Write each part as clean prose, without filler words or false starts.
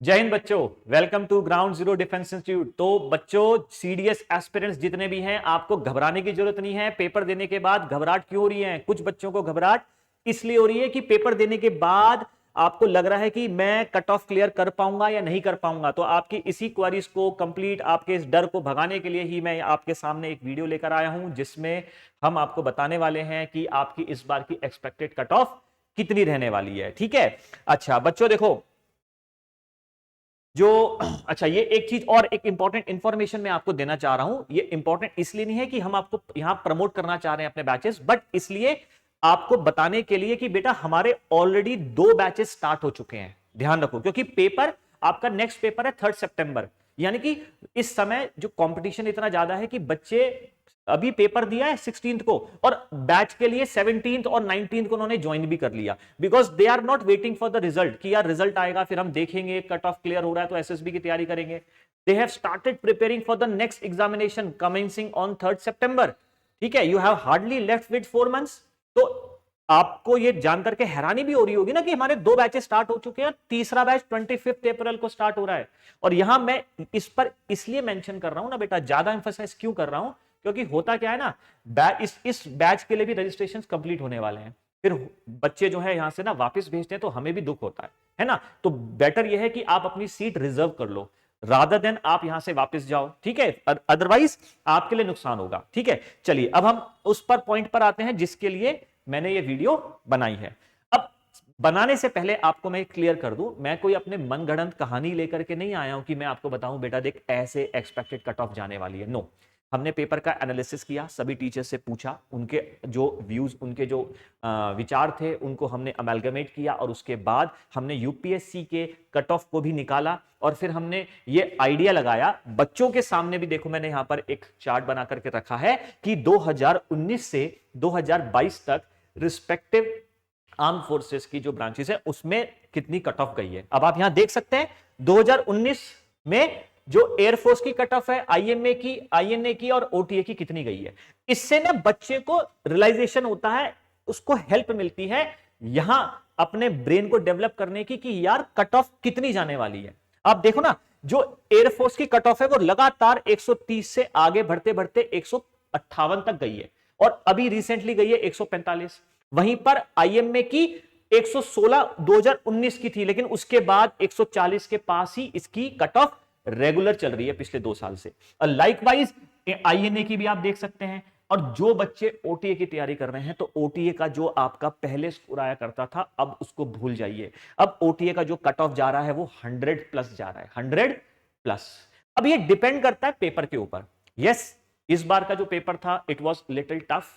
जय हिंद बच्चों, welcome to ground zero defence institute. तो बच्चों, सीडीएस एस्पिरेंट्स जितने भी हैं, आपको घबराने की जरूरत नहीं है। पेपर देने के बाद घबराहट क्यों हो रही है? कुछ बच्चों को घबराहट इसलिए हो रही है कि पेपर देने के बाद आपको लग रहा है कि मैं कट ऑफ क्लियर कर पाऊंगा या नहीं कर पाऊंगा। तो आपकी इसी क्वेरीज को कंप्लीट, आपके इस डर को भगाने के लिए ही मैं आपके सामने एक वीडियो लेकर आया हूं, जिसमें हम आपको बताने वाले हैं कि आपकी इस बार की एक्सपेक्टेड कट ऑफ कितनी रहने वाली है। ठीक है, अच्छा बच्चों देखो, जो अच्छा, ये एक चीज और, एक इंपॉर्टेंट इंफॉर्मेशन मैं आपको देना चाह रहा हूं। ये इंपॉर्टेंट इसलिए नहीं है कि हम आपको यहां प्रमोट करना चाह रहे हैं अपने बैचेस, बट इसलिए आपको बताने के लिए कि बेटा हमारे ऑलरेडी 2 बैचेस स्टार्ट हो चुके हैं। ध्यान रखो, क्योंकि पेपर आपका नेक्स्ट पेपर है 3 सितंबर। यानी कि इस समय जो कंपटीशन इतना ज्यादा है कि बच्चे अभी पेपर दिया है 16 को, और बैच के लिए 17 और 19 को उन्होंने ज्वाइन भी कर लिया, because they are not waiting for the result कि यार रिजल्ट आएगा फिर हम देखेंगे, कट ऑफ क्लियर हो रहा है तो एसएसबी की तैयारी करेंगे। They have started preparing for the next examination commencing on 3 सितंबर। ठीक है, you have hardly left with 4 months. तो आपको ये जानकर के हैरानी भी हो रही होगी ना कि हमारे 2 बैचेस स्टार्ट हो चुके हैं, तीसरा बैच 25 अप्रैल को स्टार्ट हो रहा है। और यहां मैं इस पर इसलिए मेंशन कर रहा हूं ना बेटा, ज्यादा एम्फसाइज क्यों कर रहा हूं, क्योंकि होता क्या है ना, इस बैच के लिए भी रजिस्ट्रेशन कंप्लीट होने वाले हैं। फिर बच्चे जो है यहां से ना वापस भेजते हैं तो हमें भी दुख होता है ना। तो बेटर यह है कि आप अपनी सीट रिजर्व कर लो, रादर देन आप यहां से वापस जाओ। ठीक है, अदरवाइज आपके लिए नुकसान होगा। ठीक है, चलिए अब हम उस पर पॉइंट पर आते हैं जिसके लिए मैंने ये वीडियो बनाई है। अब बनाने से पहले आपको मैं क्लियर कर दूं, मैं कोई अपने मनगढ़ंत कहानी लेकर के नहीं आया हूं कि मैं आपको बताऊं बेटा देख ऐसे एक्सपेक्टेड कट ऑफ जाने वाली है। नो, हमने पेपर का एनालिसिस किया, सभी टीचर्स से पूछा, उनके जो व्यूज, उनके जो विचार थे उनको हमने अमेलगमेट किया, और उसके बाद हमने यूपीएससी के कट ऑफ को भी निकाला, और फिर हमने ये आइडिया लगाया बच्चों के सामने भी। देखो मैंने यहां पर एक चार्ट बना करके रखा है कि 2019 से 2022 तक रिस्पेक्टिव आर्म फोर्सेस की जो ब्रांचेस है उसमें कितनी कट ऑफ गई है। अब आप यहां देख सकते हैं 2019 में जो एयरफोर्स की कट ऑफ है, आईएमए की, आईएनए की और ओटीए की कितनी गई है। इससे ना बच्चे को रियलाइजेशन होता है, उसको हेल्प मिलती है यहां अपने ब्रेन को डेवलप करने की कि यार कट ऑफ कितनी जाने वाली है। आप देखो ना, जो एयरफोर्स की कट ऑफ है वो लगातार 130 से आगे बढ़ते बढ़ते 158 तक गई है, और अभी रिसेंटली गई है 145। वहीं पर आईएमए की 116 2019 की थी, लेकिन उसके बाद 140 के पास ही इसकी कट ऑफ रेगुलर चल रही है पिछले 2 साल से। लाइकवाइज आईएनए की भी आप देख सकते हैं। और जो बच्चे ओटीए की तैयारी कर रहे हैं, तो ओटीए का जो आपका पहले स्कोर आया करता था अब उसको भूल जाइए। अब ओटीए का जो कट ऑफ जा रहा है वो 100+ जा रहा है, 100+। अब ये डिपेंड करता है पेपर के ऊपर। यस, इस बार का जो पेपर था इट वॉज लिटिल टफ,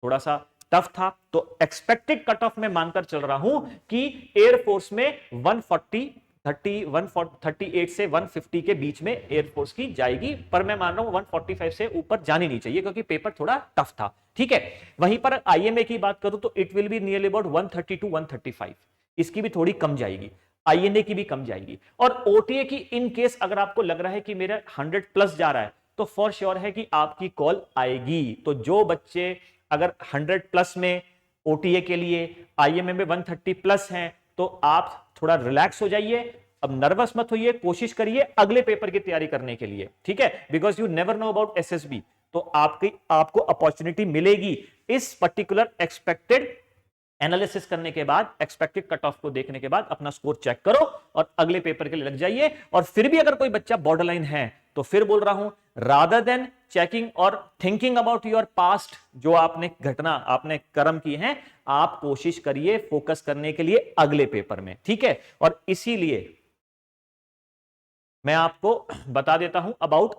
थोड़ा सा टफ था। तो एक्सपेक्टेड कट ऑफ में मानकर चल रहा हूं कि एयरफोर्स में 140 138 से 150 के बीच में एयरफोर्स की जाएगी, पर मैं मान रहा हूं 145 से ऊपर जानी नहीं चाहिए क्योंकि पेपर थोड़ा टफ था। ठीक है, वहीं पर आईएमए की बात करूं तो it will be nearly about 130 to 135, इसकी भी थोड़ी कम जाएगी, आईएनए की भी कम जाएगी। और ओटीए की इन केस अगर आपको लग रहा है कि मेरा 100+ जा रहा है, तो फॉर श्योर है कि आपकी कॉल आएगी। तो जो बच्चे अगर 100+ में ओटीए के लिए, आईएमए में 130+ हैं, तो आप थोड़ा रिलैक्स हो जाइए, अब नर्वस मत होइए, कोशिश करिए अगले पेपर की तैयारी करने के लिए। ठीक है, because you never know about SSB. तो आपको अपॉर्चुनिटी मिलेगी इस पर्टिकुलर एक्सपेक्टेड एनालिसिस करने के बाद, एक्सपेक्टेड कट ऑफ को देखने के बाद अपना स्कोर चेक करो और अगले पेपर के लिए लग जाइए। और फिर भी अगर कोई बच्चा बॉर्डरलाइन है तो फिर बोल रहा हूं, रादर देन चेकिंग और थिंकिंग अबाउट योर पास्ट, जो आपने घटना, आपने कर्म की हैं, आप कोशिश करिए फोकस करने के लिए अगले पेपर में। ठीक है, और इसीलिए मैं आपको बता देता हूं अबाउट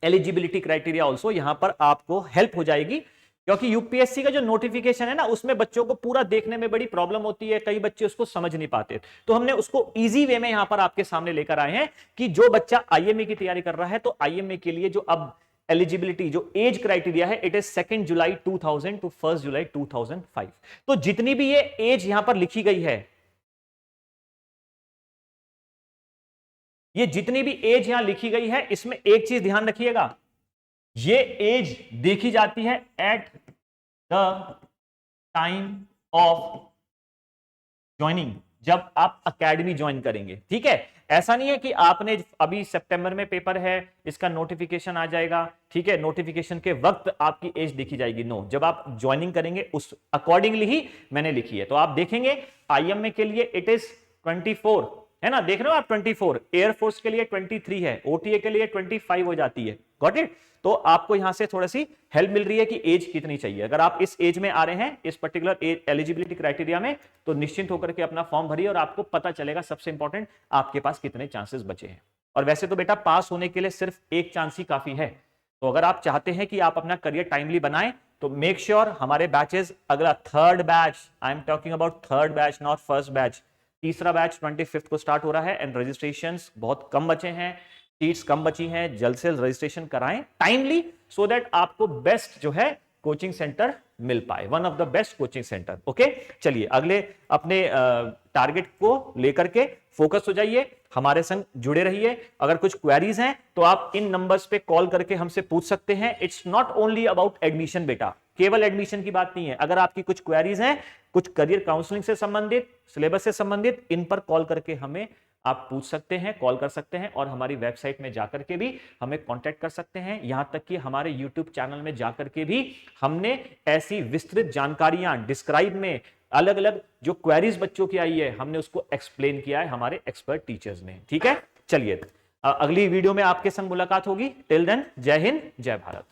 एलिजिबिलिटी क्राइटेरिया ऑल्सो, यहां पर आपको हेल्प हो जाएगी। क्योंकि यूपीएससी का जो नोटिफिकेशन है ना, उसमें बच्चों को पूरा देखने में बड़ी प्रॉब्लम होती है, कई बच्चे उसको समझ नहीं पाते। तो हमने उसको इजी वे में यहां पर आपके सामने लेकर आए हैं कि जो बच्चा आईएमए की तैयारी कर रहा है, तो आईएमए के लिए जो अब एलिजिबिलिटी, जो एज क्राइटेरिया है, इट इज 2 जुलाई 2000 टू 1 जुलाई 2005। तो जितनी भी ये एज यहां पर लिखी गई है, ये जितनी भी एज यहां लिखी गई है, इसमें एक चीज ध्यान रखिएगा, ये एज देखी जाती है at the time of joining, जब आप एकेडमी ज्वाइन करेंगे, ठीक है। ऐसा नहीं है कि आपने अभी सितंबर में पेपर है, इसका नोटिफिकेशन आ जाएगा, ठीक है, नोटिफिकेशन के वक्त आपकी एज देखी जाएगी। नो, जब आप ज्वाइनिंग करेंगे उस अकॉर्डिंगली ही मैंने लिखी है। तो आप देखेंगे आईएमए के लिए इट इज 24 है ना, देख रहे हो आप 24, एयरफोर्स के लिए 23 है, ओटीए के लिए 25 हो जाती है। Got it. तो आपको यहां से थोड़ी सी हेल्प मिल रही है कि एज कितनी चाहिए। अगर आप इस एज में आ रहे हैं, इस पर्टिकुलर एलिजिबिलिटी क्राइटेरिया में, तो निश्चिंत होकर के अपना फॉर्म भरिए और आपको पता चलेगा सबसे इंपॉर्टेंट आपके पास कितने चांसेस बचे हैं। और वैसे तो बेटा पास होने के लिए सिर्फ एक चांस ही काफी है। तो अगर आप चाहते हैं कि आप अपना करियर टाइमली बनाएं तो मेक श्योर हमारे बैचेस, अगला third batch, I am talking about third batch not first batch, तीसरा बैच 25 को स्टार्ट हो रहा है एंड रजिस्ट्रेशंस बहुत कम बचे हैं, सीट्स कम बची हैं, जल्द से जल्द रजिस्ट्रेशन कराएं टाइमली, सो दैट आपको बेस्ट जो है कोचिंग सेंटर मिल पाए, one of the best coaching centre. Okay, चलिए अगले अपने टारगेट को लेकर के फोकस हो जाइए, हमारे संग जुड़े रहिए। अगर कुछ क्वेरीज हैं तो आप इन नंबर्स पे कॉल करके हमसे पूछ सकते हैं। It's not only about admission बेटा, केवल एडमिशन की बात नहीं है। अगर आपकी कुछ क्वेरीज हैं, कुछ करियर काउंसलिंग से संबंधित, सिलेबस से संबंधित, इन पर कॉल करके हमें आप पूछ सकते हैं, कॉल कर सकते हैं और हमारी वेबसाइट में जाकर के भी हमें कांटेक्ट कर सकते हैं। यहां तक कि हमारे यूट्यूब चैनल में जाकर के भी हमने ऐसी विस्तृत जानकारियां डिस्क्राइब में, अलग अलग जो क्वेरीज बच्चों की आई है, हमने उसको एक्सप्लेन किया है हमारे एक्सपर्ट टीचर्स ने। ठीक है, चलिए अगली वीडियो में आपके संग मुलाकात होगी। टिल देन, जय हिंद, जय भारत।